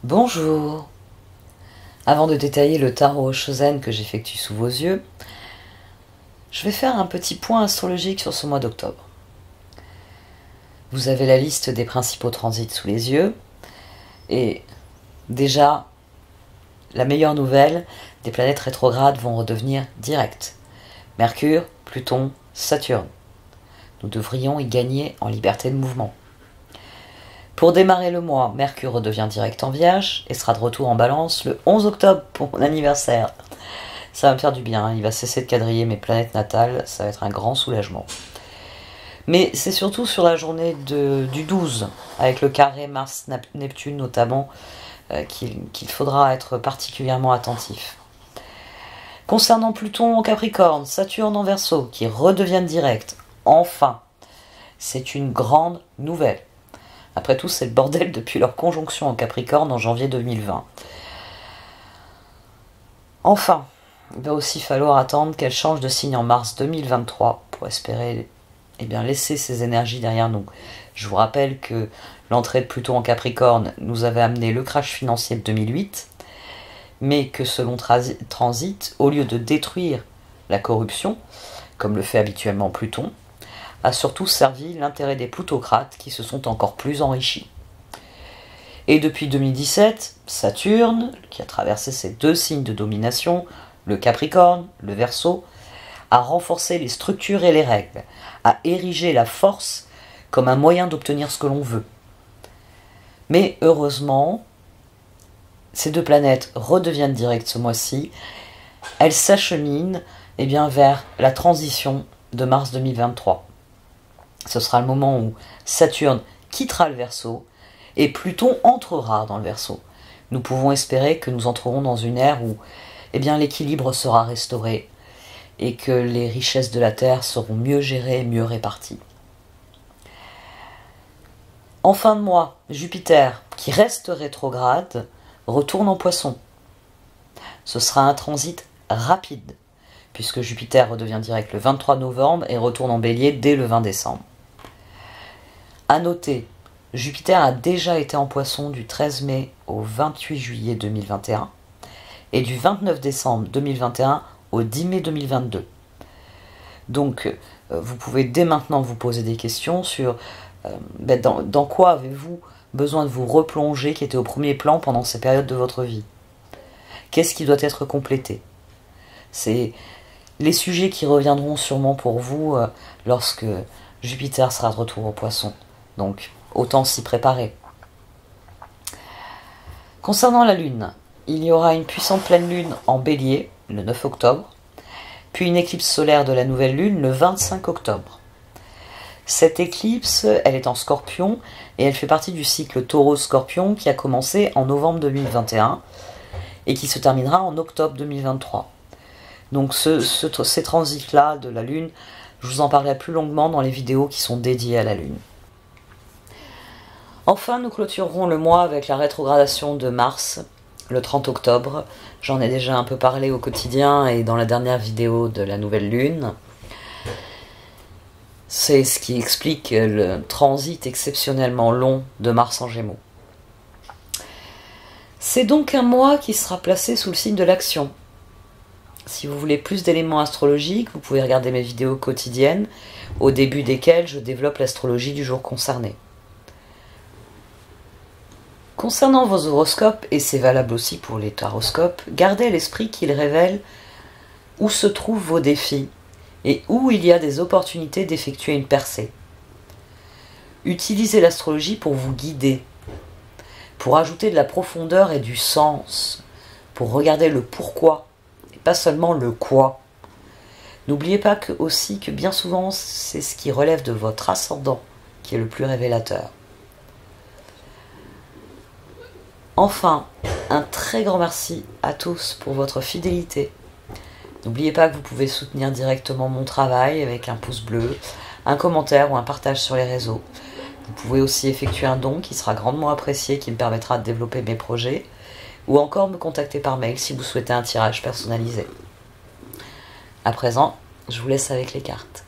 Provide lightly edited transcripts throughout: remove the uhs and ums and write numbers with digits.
Bonjour. Avant de détailler le tarot Shozen que j'effectue sous vos yeux, je vais faire un petit point astrologique sur ce mois d'octobre. Vous avez la liste des principaux transits sous les yeux, et déjà, la meilleure nouvelle, des planètes rétrogrades vont redevenir directes. Mercure, Pluton, Saturne. Nous devrions y gagner en liberté de mouvement. Pour démarrer le mois, Mercure redevient direct en Vierge et sera de retour en Balance le 11 octobre pour mon anniversaire. Ça va me faire du bien, il va cesser de quadriller mes planètes natales, ça va être un grand soulagement. Mais c'est surtout sur la journée du 12, avec le carré Mars-Neptune notamment, qu'il faudra être particulièrement attentif. Concernant Pluton en Capricorne, Saturne en Verseau, qui redeviennent directs, enfin, c'est une grande nouvelle. Après tout, c'est le bordel depuis leur conjonction en Capricorne en janvier 2020. Enfin, il va aussi falloir attendre qu'elle change de signe en mars 2023 pour espérer laisser ces énergies derrière nous. Je vous rappelle que l'entrée de Pluton en Capricorne nous avait amené le crash financier de 2008, mais que selon transit, au lieu de détruire la corruption, comme le fait habituellement Pluton, a surtout servi l'intérêt des plutocrates qui se sont encore plus enrichis. Et depuis 2017, Saturne, qui a traversé ces deux signes de domination, le Capricorne, le Verseau, a renforcé les structures et les règles, a érigé la force comme un moyen d'obtenir ce que l'on veut. Mais heureusement, ces deux planètes redeviennent directes ce mois-ci, elles s'acheminent vers la transition de mars 2023. Ce sera le moment où Saturne quittera le Verseau et Pluton entrera dans le Verseau. Nous pouvons espérer que nous entrerons dans une ère où l'équilibre sera restauré et que les richesses de la Terre seront mieux gérées et mieux réparties. En fin de mois, Jupiter, qui reste rétrograde, retourne en Poisson. Ce sera un transit rapide, puisque Jupiter redevient direct le 23 novembre et retourne en Bélier dès le 20 décembre. A noter, Jupiter a déjà été en Poisson du 13 mai au 28 juillet 2021 et du 29 décembre 2021 au 10 mai 2022. Donc, vous pouvez dès maintenant vous poser des questions sur dans quoi avez-vous besoin de vous replonger qui était au premier plan pendant ces périodes de votre vie. Qu'est-ce qui doit être complété? C'est les sujets qui reviendront sûrement pour vous lorsque Jupiter sera de retour au Poisson. Donc, autant s'y préparer. Concernant la Lune, il y aura une puissante pleine Lune en Bélier, le 9 octobre, puis une éclipse solaire de la nouvelle Lune le 25 octobre. Cette éclipse, elle est en Scorpion, et elle fait partie du cycle Taureau-Scorpion qui a commencé en novembre 2021 et qui se terminera en octobre 2023. Donc ces transits-là de la Lune, je vous en parlerai plus longuement dans les vidéos qui sont dédiées à la Lune. Enfin, nous clôturerons le mois avec la rétrogradation de Mars, le 30 octobre. J'en ai déjà un peu parlé au quotidien et dans la dernière vidéo de la nouvelle Lune. C'est ce qui explique le transit exceptionnellement long de Mars en Gémeaux. C'est donc un mois qui sera placé sous le signe de l'action. Si vous voulez plus d'éléments astrologiques, vous pouvez regarder mes vidéos quotidiennes, au début desquelles je développe l'astrologie du jour concerné. Concernant vos horoscopes, et c'est valable aussi pour les taroscopes, gardez à l'esprit qu'ils révèlent où se trouvent vos défis et où il y a des opportunités d'effectuer une percée. Utilisez l'astrologie pour vous guider, pour ajouter de la profondeur et du sens, pour regarder le pourquoi et pas seulement le quoi. N'oubliez pas aussi que bien souvent, c'est ce qui relève de votre ascendant qui est le plus révélateur. Enfin, un très grand merci à tous pour votre fidélité. N'oubliez pas que vous pouvez soutenir directement mon travail avec un pouce bleu, un commentaire ou un partage sur les réseaux. Vous pouvez aussi effectuer un don qui sera grandement apprécié, qui me permettra de développer mes projets, ou encore me contacter par mail si vous souhaitez un tirage personnalisé. À présent, je vous laisse avec les cartes.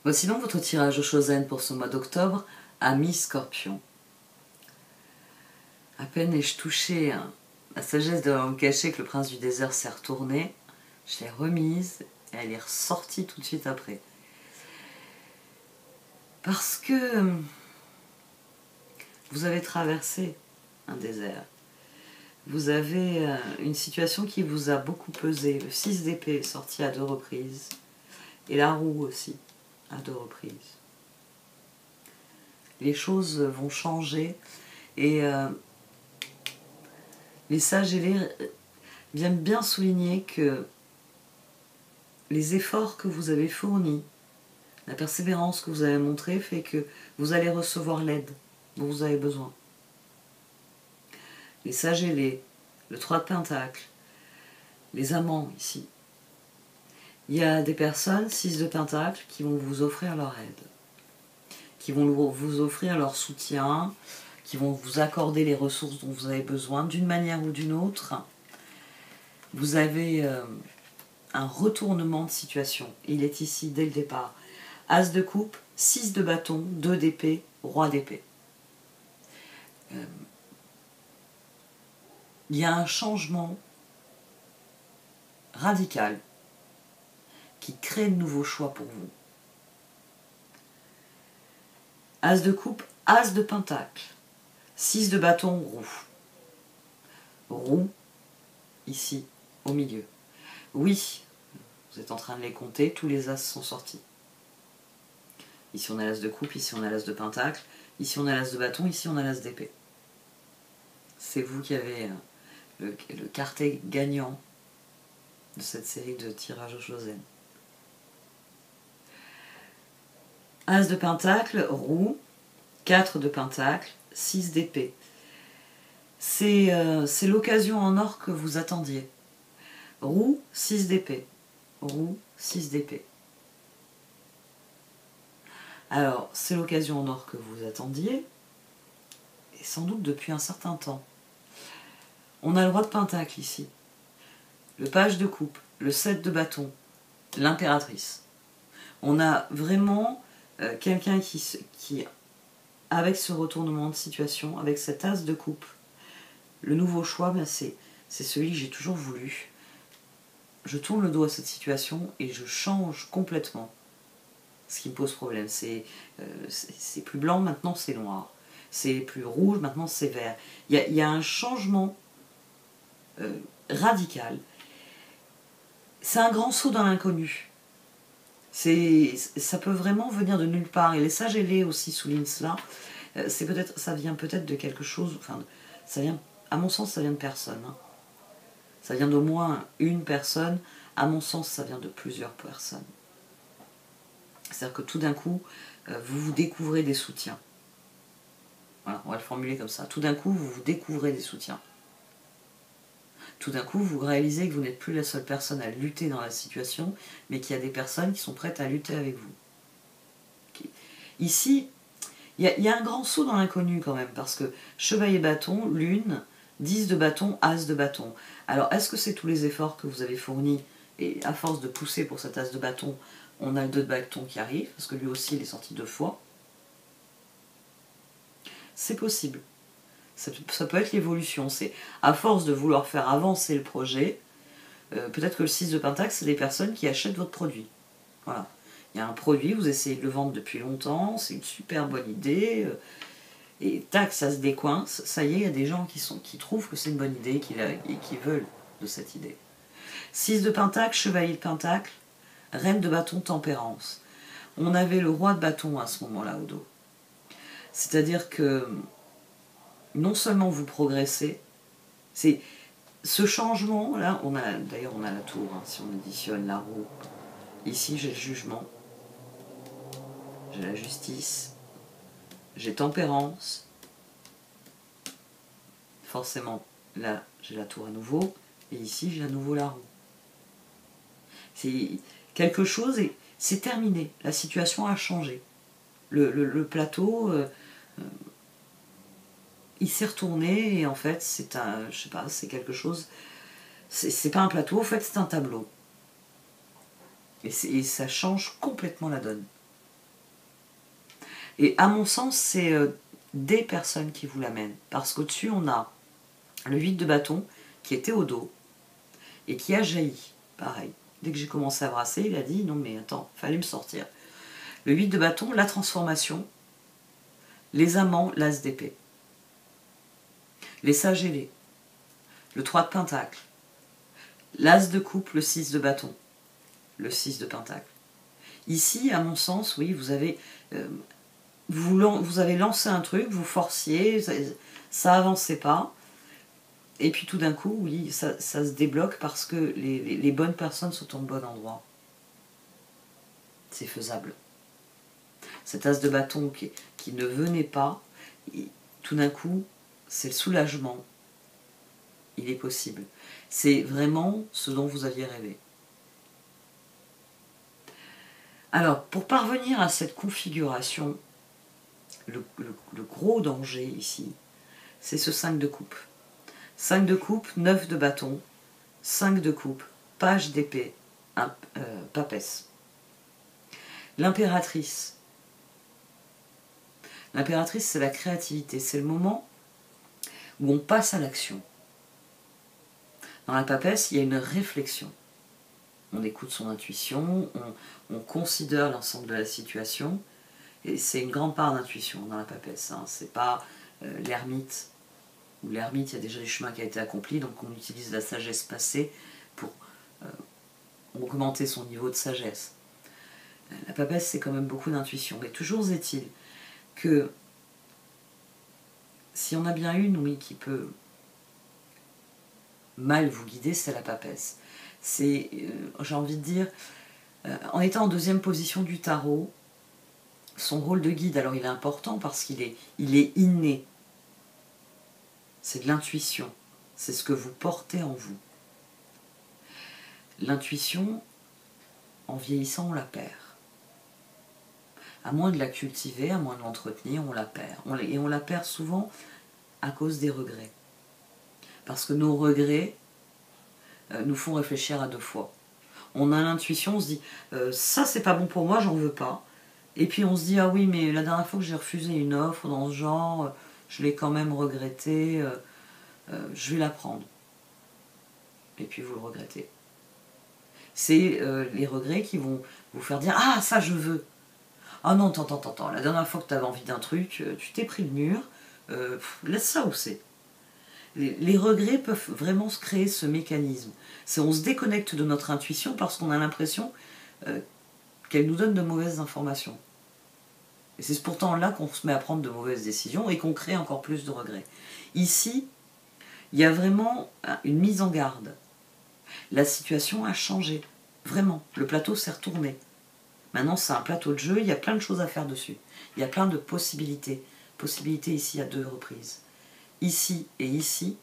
Voici donc votre tirage au Chosen pour ce mois d'octobre à mi-Scorpion. À peine ai-je touché la sagesse de l'homme caché que le prince du désert s'est retourné, je l'ai remise et elle est ressortie tout de suite après. Parce que vous avez traversé un désert. Vous avez une situation qui vous a beaucoup pesé. Le 6 d'épée est sorti à 2 reprises. Et la roue aussi, à 2 reprises. Les choses vont changer. Et les sages ailés viennent bien souligner que les efforts que vous avez fournis, la persévérance que vous avez montrée fait que vous allez recevoir l'aide dont vous avez besoin. Les sages ailés, le 3 de Pentacle, les amants ici. Il y a des personnes, 6 de Pentacle, qui vont vous offrir leur aide, qui vont vous offrir leur soutien, qui vont vous accorder les ressources dont vous avez besoin, d'une manière ou d'une autre. Vous avez un retournement de situation. Il est ici dès le départ. As de coupe, 6 de bâton, 2 d'épée, roi d'épée. Il y a un changement radical qui crée de nouveaux choix pour vous. As de coupe, as de pentacle, 6 de bâton, roue. Roue, ici, au milieu. Oui, vous êtes en train de les compter, tous les as sont sortis. Ici on a l'as de coupe, ici on a l'as de pentacle, ici on a l'as de bâton, ici on a l'as d'épée. C'est vous qui avez le quartet gagnant de cette série de tirages au Chosen. As de pentacle, roue, 4 de pentacle, 6 d'épée. C'est l'occasion en or que vous attendiez. Roue, 6 d'épée. Roue, 6 d'épée. Alors, c'est l'occasion en or que vous attendiez, et sans doute depuis un certain temps. On a le roi de pentacle ici, le page de coupe, le 7 de bâton, l'impératrice. On a vraiment quelqu'un qui, avec ce retournement de situation, avec cet as de coupe, le nouveau choix, ben c'est celui que j'ai toujours voulu. Je tourne le dos à cette situation et je change complètement. Ce qui me pose problème, c'est plus blanc, maintenant c'est noir. C'est plus rouge, maintenant c'est vert. Il y a un changement radical. C'est un grand saut dans l'inconnu. Ça peut vraiment venir de nulle part. Et les sages ailés aussi soulignent cela. Ça vient peut-être de quelque chose, enfin, ça vient, à mon sens, ça vient de personne. Hein. Ça vient d'au moins une personne. À mon sens, ça vient de plusieurs personnes. C'est-à-dire que tout d'un coup, vous vous découvrez des soutiens. Voilà, on va le formuler comme ça. Tout d'un coup, vous vous découvrez des soutiens. Tout d'un coup, vous réalisez que vous n'êtes plus la seule personne à lutter dans la situation, mais qu'il y a des personnes qui sont prêtes à lutter avec vous. Okay. Ici, il y a un grand saut dans l'inconnu quand même, parce que chevalier bâton, lune, 10 de bâton, as de bâton. Alors, est-ce que c'est tous les efforts que vous avez fournis, et à force de pousser pour cet as de bâton, on a le 2 de bâton qui arrive, parce que lui aussi il est sorti 2 fois. C'est possible. Ça peut être l'évolution. C'est à force de vouloir faire avancer le projet, peut-être que le 6 de pentacle, c'est des personnes qui achètent votre produit. Voilà. Il y a un produit, vous essayez de le vendre depuis longtemps, c'est une super bonne idée, et tac, ça se décoince. Ça y est, il y a des gens qui trouvent que c'est une bonne idée et qui veulent de cette idée. 6 de pentacle, chevalier de pentacle, reine de bâton, tempérance. On avait le roi de bâton à ce moment-là au dos. C'est-à-dire que non seulement vous progressez, c'est ce changement-là, d'ailleurs on a la tour, hein, si on additionne la roue. Ici j'ai le jugement, j'ai la justice, j'ai tempérance. Forcément, là j'ai la tour à nouveau, et ici j'ai à nouveau la roue. C'est quelque chose et c'est terminé. La situation a changé. Le plateau, il s'est retourné et en fait c'est je sais pas, c'est quelque chose. C'est pas un plateau, en fait c'est un tableau. Et ça change complètement la donne. Et à mon sens, c'est des personnes qui vous l'amènent. Parce qu'au-dessus, on a le 8 de bâton qui était au dos et qui a jailli. Pareil. Dès que j'ai commencé à brasser, il a dit non mais attends, fallait me sortir. Le 8 de bâton, la transformation, les amants, l'as d'épée. Les sages ailés, le 3 de pentacle, l'as de coupe, le 6 de bâton, le 6 de pentacle. Ici, à mon sens, oui, vous avez lancé un truc, vous forciez, ça avançait pas, et puis tout d'un coup, oui, ça se débloque parce que les bonnes personnes sont au bon endroit. C'est faisable. Cet as de bâton qui ne venait pas, tout d'un coup, c'est le soulagement. Il est possible. C'est vraiment ce dont vous aviez rêvé. Alors, pour parvenir à cette configuration, le gros danger ici, c'est ce 5 de coupe. 5 de coupe, 9 de bâton, 5 de coupe, page d'épée, papesse. L'impératrice. L'impératrice, c'est la créativité. C'est le moment où on passe à l'action. Dans la papesse, il y a une réflexion. On écoute son intuition, on considère l'ensemble de la situation, et c'est une grande part d'intuition dans la papesse. Hein. C'est pas l'ermite, où l'ermite, il y a déjà du chemin qui a été accompli, donc on utilise la sagesse passée pour augmenter son niveau de sagesse. La papesse, c'est quand même beaucoup d'intuition. Mais toujours est-il que si on a bien une, oui, qui peut mal vous guider, c'est la papesse. C'est, j'ai envie de dire, en étant en deuxième position du tarot, son rôle de guide, alors il est important parce qu'il est inné. C'est de l'intuition. C'est ce que vous portez en vous. L'intuition, en vieillissant, on la perd. À moins de la cultiver, à moins de l'entretenir, on la perd. Et on la perd souvent à cause des regrets. Parce que nos regrets nous font réfléchir à deux fois. On a l'intuition, on se dit ça c'est pas bon pour moi, j'en veux pas. Et puis on se dit ah oui, mais la dernière fois que j'ai refusé une offre dans ce genre, je l'ai quand même regretté, je vais la prendre. Et puis vous le regrettez. C'est les regrets qui vont vous faire dire ah ça je veux. Ah non, attends, la dernière fois que tu avais envie d'un truc, tu t'es pris le mur, laisse ça où c'est. Les regrets peuvent vraiment se créer ce mécanisme. C'est on se déconnecte de notre intuition parce qu'on a l'impression qu'elle nous donne de mauvaises informations. Et c'est pourtant là qu'on se met à prendre de mauvaises décisions et qu'on crée encore plus de regrets. Ici, il y a vraiment une mise en garde. La situation a changé. Vraiment, le plateau s'est retourné. Maintenant, c'est un plateau de jeu, il y a plein de choses à faire dessus. Il y a plein de possibilités. Possibilités ici à 2 reprises. Ici et ici,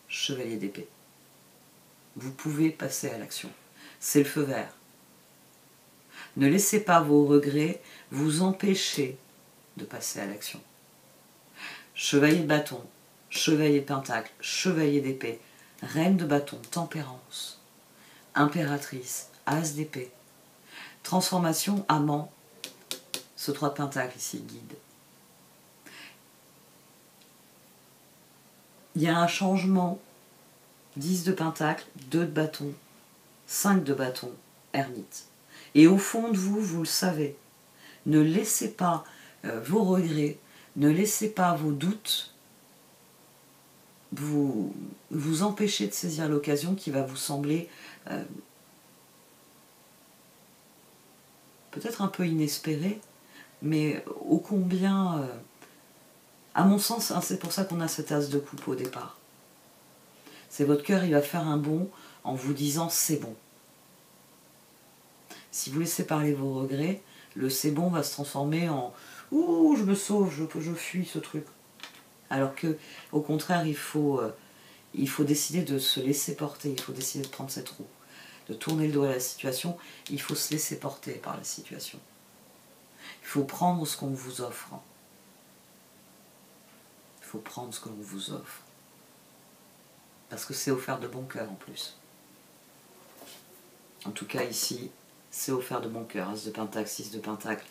chevalier d'épée. Vous pouvez passer à l'action. C'est le feu vert. Ne laissez pas vos regrets vous empêcher de passer à l'action. Chevalier de bâton, chevalier de pentacle, chevalier d'épée, reine de bâton, tempérance, impératrice, as d'épée, transformation, amant, ce 3 de pentacle ici, guide. Il y a un changement, 10 de pentacle, 2 de bâton, 5 de bâton, ermite. Et au fond de vous, vous le savez, ne laissez pas vos regrets, ne laissez pas vos doutes vous empêcher de saisir l'occasion qui va vous sembler peut-être un peu inespérée, mais ô combien, à mon sens, hein, c'est pour ça qu'on a cet as de coupe au départ. C'est votre cœur, il va faire un bond en vous disant c'est bon. Si vous laissez parler vos regrets, le c'est bon va se transformer en ouh, je me sauve, je fuis ce truc. Alors que, au contraire, il faut décider de se laisser porter, il faut décider de prendre cette roue, de tourner le dos à la situation, il faut se laisser porter par la situation. Il faut prendre ce qu'on vous offre. Il faut prendre ce que l'on vous offre. Parce que c'est offert de bon cœur en plus. En tout cas ici, c'est offert de bon cœur. As de pentacle, 6 de pentacle.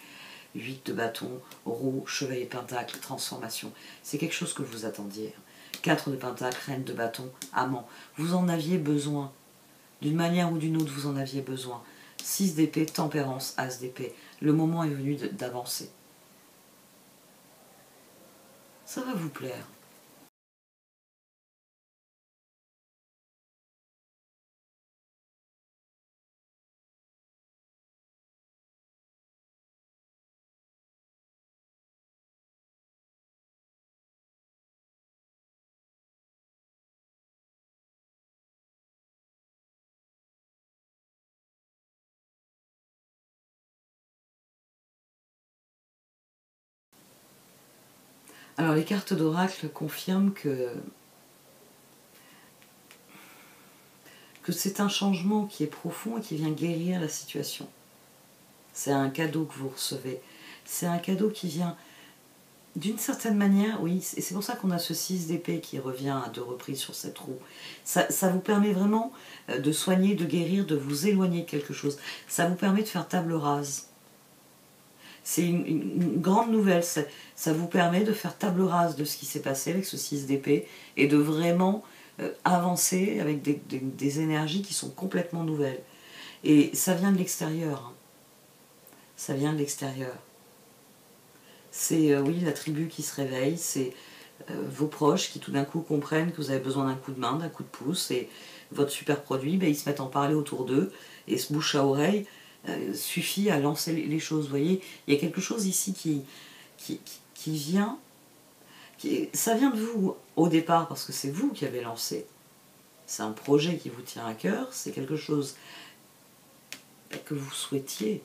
8 de bâton, roue, chevalier pentacle, transformation. C'est quelque chose que vous attendiez. 4 de pentacle, reine de bâton, amant. Vous en aviez besoin. D'une manière ou d'une autre, vous en aviez besoin. 6 d'épée, tempérance, as d'épée. Le moment est venu d'avancer. Ça va vous plaire. Alors les cartes d'oracle confirment que c'est un changement qui est profond et qui vient guérir la situation. C'est un cadeau que vous recevez. C'est un cadeau qui vient d'une certaine manière, oui, et c'est pour ça qu'on a ce 6 d'épée qui revient à 2 reprises sur cette roue. Ça vous permet vraiment de soigner, de guérir, de vous éloigner de quelque chose. Ça vous permet de faire table rase. C'est une grande nouvelle, ça vous permet de faire table rase de ce qui s'est passé avec ce 6 d'épée et de vraiment avancer avec des énergies qui sont complètement nouvelles. Et ça vient de l'extérieur. Hein. Ça vient de l'extérieur. C'est, oui, la tribu qui se réveille, c'est vos proches qui tout d'un coup comprennent que vous avez besoin d'un coup de main, d'un coup de pouce, et votre super produit, ben, ils se mettent à en parler autour d'eux, et ce bouche à oreille suffit à lancer les choses. Vous voyez, il y a quelque chose ici qui vient, ça vient de vous au départ, parce que c'est vous qui avez lancé. C'est un projet qui vous tient à cœur, c'est quelque chose que vous souhaitiez.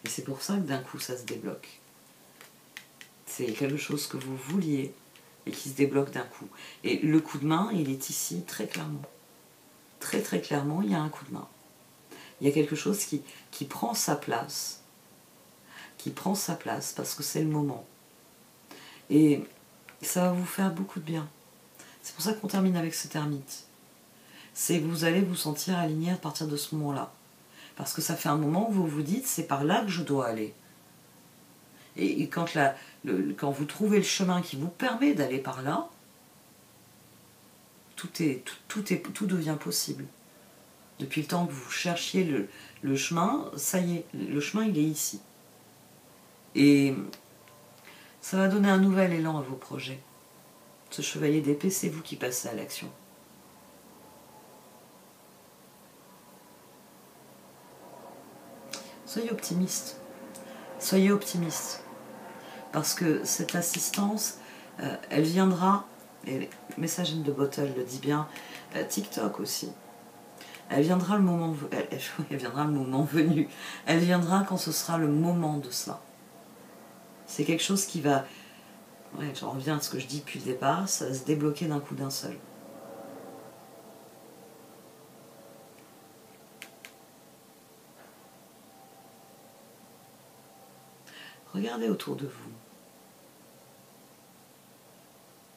Et c'est pour ça que d'un coup ça se débloque. C'est quelque chose que vous vouliez et qui se débloque d'un coup. Et le coup de main, il est ici très clairement. Très très clairement, il y a un coup de main. Il y a quelque chose qui prend sa place. Qui prend sa place parce que c'est le moment. Et ça va vous faire beaucoup de bien. C'est pour ça qu'on termine avec cette ermite. C'est que vous allez vous sentir aligné à partir de ce moment-là. Parce que ça fait un moment où vous vous dites, c'est par là que je dois aller. Et quand vous trouvez le chemin qui vous permet d'aller par là, tout devient possible. Depuis le temps que vous cherchiez le chemin, ça y est, le chemin il est ici. Et ça va donner un nouvel élan à vos projets. Ce chevalier d'épée, c'est vous qui passez à l'action. Soyez optimiste. Soyez optimiste. Parce que cette assistance, elle viendra, et Message in the Bottle le dit bien, TikTok aussi. Elle viendra le moment venu. Elle viendra quand ce sera le moment de cela. C'est quelque chose qui va, ouais, j'en reviens à ce que je dis depuis le départ, ça va se débloquer d'un coup d'un seul. Regardez autour de vous.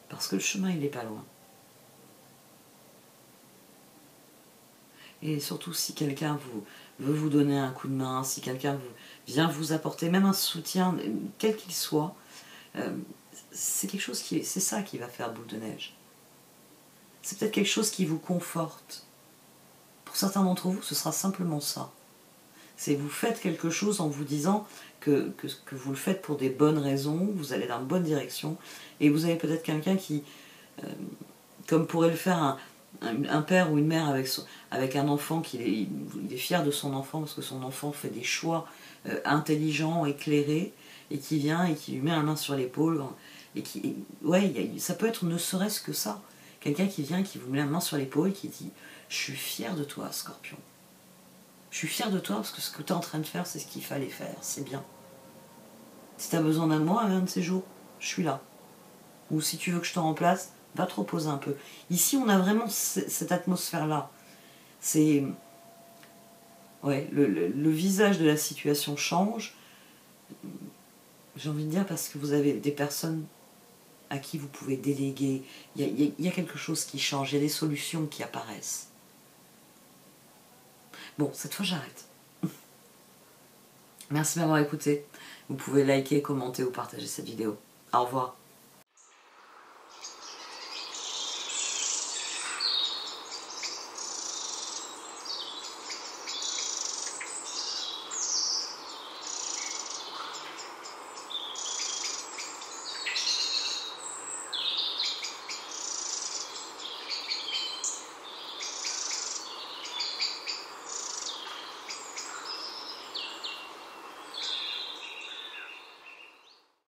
Parce que le chemin, il n'est pas loin. Et surtout, si quelqu'un veut vous donner un coup de main, si quelqu'un vient vous apporter même un soutien, quel qu'il soit, c'est quelque chose c'est ça qui va faire boule de neige. C'est peut-être quelque chose qui vous conforte. Pour certains d'entre vous, ce sera simplement ça. C'est vous faites quelque chose en vous disant que vous le faites pour des bonnes raisons, vous allez dans la bonne direction, et vous avez peut-être quelqu'un qui, comme pourrait le faire un père ou une mère avec un enfant, il est fier de son enfant parce que son enfant fait des choix intelligents, éclairés, et qui vient et qui lui met la main sur l'épaule, et ça peut être ne serait-ce que ça. Quelqu'un qui vient, qui vous met la main sur l'épaule et qui dit « Je suis fier de toi, Scorpion. Je suis fier de toi parce que ce que tu es en train de faire, c'est ce qu'il fallait faire, c'est bien. Si tu as besoin d'un de moi, un de ces jours, je suis là. Ou si tu veux que je te remplace, va te reposer un peu. » Ici, on a vraiment cette atmosphère-là. C'est... Ouais, le visage de la situation change. J'ai envie de dire parce que vous avez des personnes à qui vous pouvez déléguer. Il y a quelque chose qui change, il y a des solutions qui apparaissent. Bon, cette fois, j'arrête. Merci de m'avoir écouté. Vous pouvez liker, commenter ou partager cette vidéo. Au revoir.